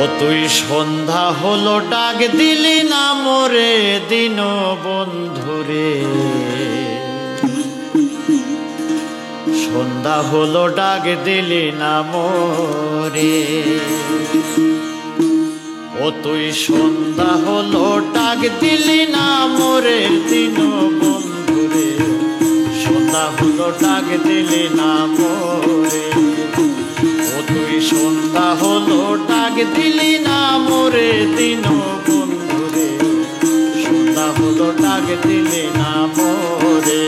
ও তুই সন্ধ্যা হলো ডাক দিলি না মোরে দিন বন্ধুরে, সন্ধ্যা হলো ডাক দিলি না মোরে। ও তুই সন্ধ্যা হলো ডাক দিলি না মোরে দিন বন্ধুরে, সন্ধ্যা হলো ডাক দিলি না মোরে। ও তুই সন্ধ্যা হলো ডাক দিলি না মোরে দিন বন্ধুরে, সন্ধ্যা হলো ডাক দিলি না মোরে।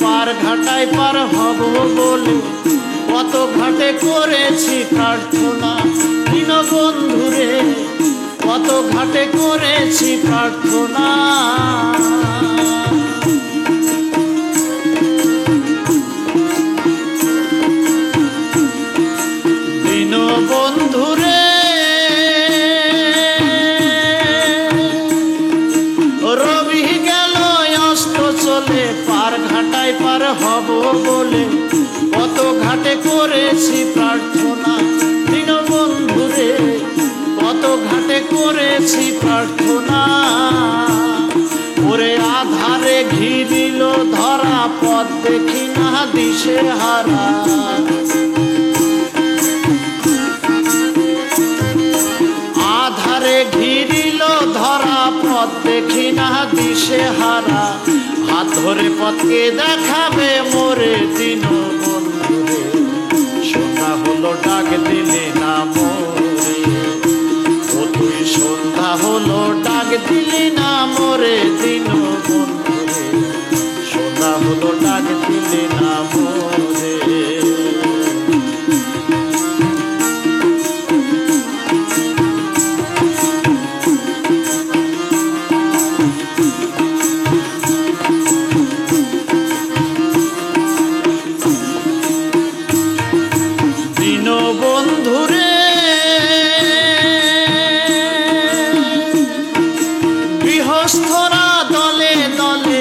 পার ঘাটায় পার হব বলে কত ঘাটে করেছি প্রার্থনা দিন বন্ধুরে, কত ঘাটে করেছি প্রার্থনা। দিন বন্ধুরে রবি গেল অস্ত চলে, পার ঘাটায় পার হব বলে কত ঘাটে করেছি প্রার্থনা দিন বন্ধুরে, কত ঘাটে করেছি প্রার্থনা। ওরে আধারে ঘিরিল ধরা পথ দেখি না দিশে হারা, আধারে ঘিরিল ধরা পথ দেখি না দিশে হারা। হাত ধরে পথকে দেখাবে মোরে দিন বন্ধুরে, সন্ধ্যা হলো ডাক দিলে না মোরে। ও তুই সন্ধ্যা হলো ডাক দিলি না মোরে দিন বন্ধুরে, সন্ধ্যা হলো ডাক দিলি না মোরে। বন্ধুরে গৃহস্থরা দলে দলে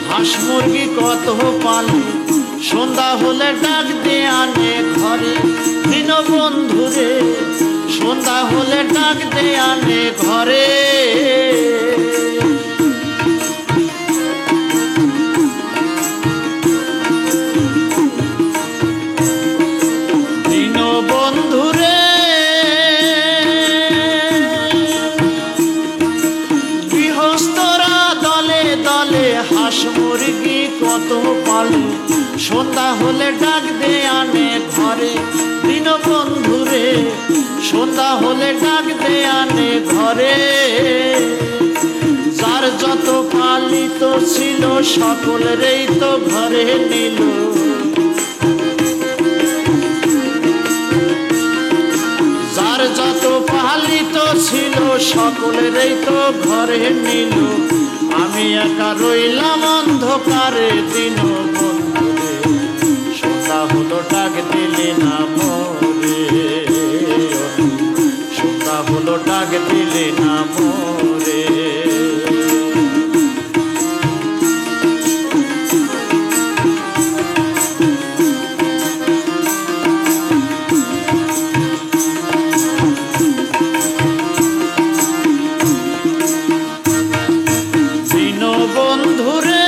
হাঁস মুরগি কত পালে, সন্ধ্যা হলে ডাক দে আনে ঘরে দিন বন্ধুরে, সন্ধ্যা হলে ডাক দে আনে ঘরে। বন্ধুরে গৃহস্থরা দলে দলে হাঁস মুরগি কত পালে, সন্ধ্যা হলে ডাক দে আনে ঘরে দিন বন্ধুরে, সন্ধ্যা হলে ডাক দে আনে ঘরে। যার যত পালিত ছিল সকলেরই তো ঘরে নিল, যার যত পালিত ছিল সকলেরই তো ঘরে নিল। আমি একা রইলাম অন্ধকারে দিন বন্ধুরে, সন্ধ্যা হলো ডাক দিলে না মোরে, সন্ধ্যা হলো ডাক দিলে না মোরে। বন্ধুরে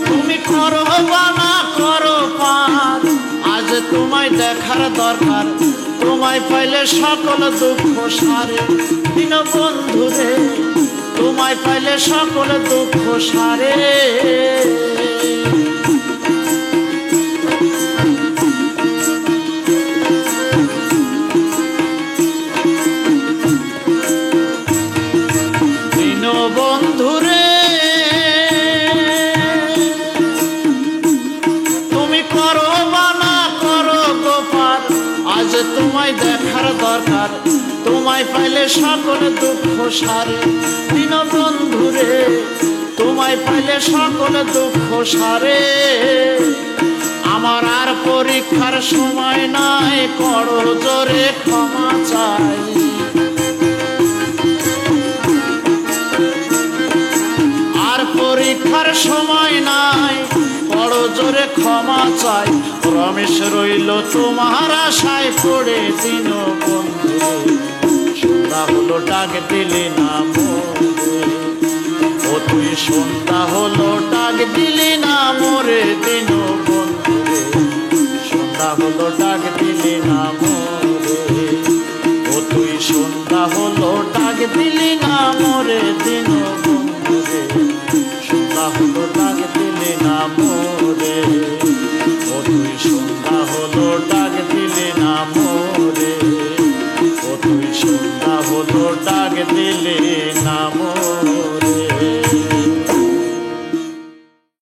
তুমি করো বানা করো পার, আজ তোমায় দেখার দরকার, তোমায় পাইলে সকল দুঃখ সারে দিন বন্ধুরে, তোমায় পাইলে সকল দুঃখ সারে। বন্ধুরে তুমি করো বানা করো গোপার, আজ তোমায় দেখার দরকার, তোমায় পাইলে সকল দুঃখ সারে দিন বন্ধুরে, তোমায় পাইলে সকল দুঃখ সারে। আমার আর পরীক্ষার সময় নাই, করো জোরে ক্ষমা চাই। আর পরীক্ষার সময় নাই, করো জোরে ক্ষমা চাই। রমেশ রইল তোমার আশায় পড়ে দিন বন্ধু, সন্ধ্যা হলো ডাক দিলি না মোরে। ও তুই সন্ধ্যা হলো ডাক দিলি না মোরে দিন বন্ধু, সন্ধ্যা হলো ডাক দিলি না মোরে। ও তুই সন্ধ্যা হলো ডাক দিলি না মোরে।